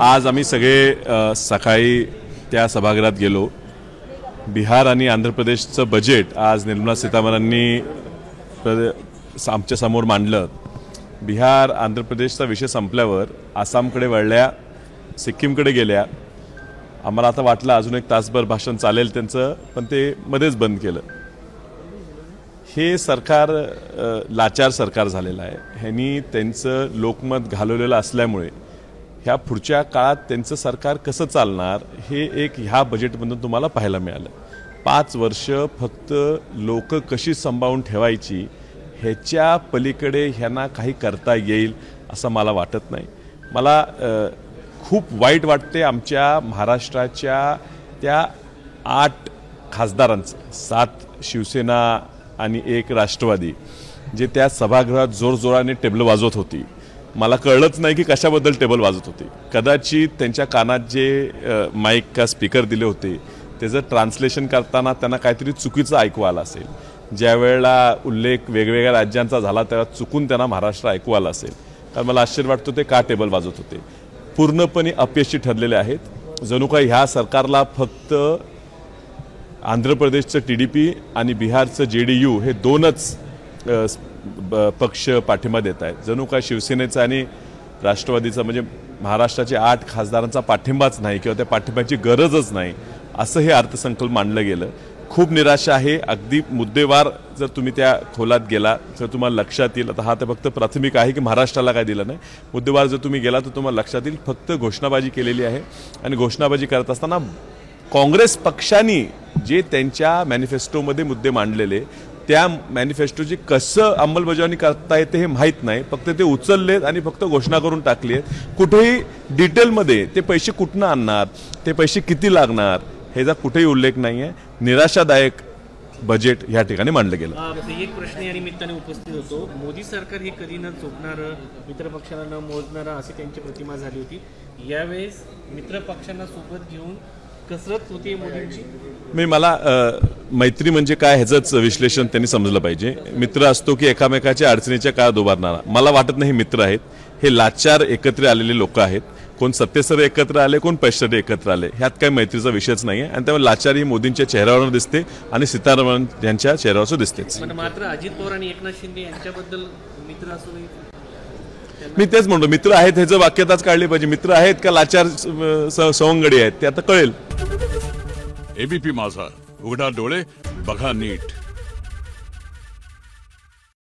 आज आम्ही सगळे सकाळी त्या सभागृहात गेलो। बिहार आणि आंध्र प्रदेशचं बजेट आज निर्मला सीतारामनांनी आमच्या समोर मांडलं। बिहार आंध्र प्रदेशचा विषय संपल्यावर आसामकडे वळल्या, सिक्कीमकडे गेल्या। आम्हाला आता वाटलं अजून एक तासभर भाषण चालेल त्यांचं, पण ते मध्येच बंद केलं। हे सरकार लाचार सरकार झालेलं आहे। ह्यांनी त्यांचं लोकमत घालवलेलं असल्यामुळे ह्या पुढच्या काळात त्यांचं सरकार कसं चालणार हे एक ह्या बजेटमधून तुम्हाला पाहायला मिळालं। 5 वर्ष फक्त लोक कशी सांभाळून ठेवायची ह्याच्या पलीकडे ह्यांना काही करता येईल असं मला वाटत नाही। मला खूप वाईट वाटते आमच्या महाराष्ट्राच्या त्या 8 खासदारांचं, 7 शिवसेना आणि 1 राष्ट्रवादी, जे त्या सभागृहात जोरजोराने टेबल वाजवत होती। मला कळलंच नाही की कशाबद्दल टेबल वाजवत होती। कदाचित त्यांच्या कानात जे माईक का स्पीकर दिले होते त्याचं ट्रान्सलेशन करताना त्यांना काहीतरी चुकीचं ऐकू आलं असेल। ज्या वेळेला उल्लेख वेगवेगळ्या राज्यांचा झाला तेव्हा चुकून त्यांना महाराष्ट्र ऐकू आलं असेल। तर मला आश्चर्य वाटतं ते का टेबल वाजवत होते। पूर्णपणे अपयशी ठरलेले आहेत। जणू काही ह्या सरकारला फक्त आंध्र प्रदेशचं TDP आणि बिहारचं JDU हे 2च पक्ष पाठिंबा देत आहेत। जणू काय शिवसेनेचा आणि राष्ट्रवादीचा म्हणजे महाराष्ट्राचे 8 खासदारांचा पाठिंबाच नाही किंवा त्या पाठिंब्याची गरजच नाही असं हे अर्थसंकल्प मांडलं गेलं। खूप निराशा आहे। अगदी मुद्देवार जर तुम्ही त्या खोलात गेला तर तुम्हाला लक्षात येईल, आता हा तर फक्त प्राथमिक आहे की महाराष्ट्राला काय दिलं नाही, मुद्देवार जर तुम्ही गेला तर तुम्हाला लक्षात येईल फक्त घोषणाबाजी केलेली आहे। आणि घोषणाबाजी करत असताना काँग्रेस पक्षाने जे त्यांच्या मॅनिफेस्टोमध्ये मुद्दे मांडलेले त्या मॅनिफेस्टोची कसं अंमलबजावणी करता येते हे माहीत नाही। फक्त ते उचललेत आणि फक्त घोषणा करून टाकली आहे। कुठेही डिटेलमध्ये ते पैसे कुठनं आणणार, ते पैसे किती लागणार ह्याचा कुठेही उल्लेख नाही आहे। निराशादायक बजेट या ठिकाणी मांडलं गेलं। एक प्रश्न या निमित्ताने उपस्थित होतो, मोदी सरकार हे कधी न चुकणारं, मित्रपक्षांना न मोजणारं अशी त्यांची प्रतिमा झाली होती। यावेळेस मित्रपक्षांना सोबत घेऊन कसरत होती मोदींची। मी मला मैत्री म्हणजे काय ह्याचंच विश्लेषण त्यांनी समजलं पाहिजे। मित्र असतो की एकामेकाच्या अडचणीच्या काळात उभारणारा, मला वाटत नाही मित्र आहेत। हे लाचार एकत्र आलेले लोक आहेत। कोण सत्तेसाठी एकत्र आले, कोण पैशासाठी एकत्र आले, ह्यात काही मैत्रीचा विषयच नाही आहे। आणि त्यामुळे लाचार ही मोदींच्या चेहऱ्यावर दिसते आणि सीतारामन यांच्या चेहऱ्यावर दिसतेच। मात्र अजित पवार आणि एकनाथ शिंदे यांच्याबद्दल मित्र असूनही मी तेच म्हणतो, मित्र आहेत ह्याचं वाक्यताच काढली पाहिजे। मित्र आहेत का लाचार सवंगडी आहेत ते आता कळेल। ABP माझा, उघडा डोळे बघा नीट।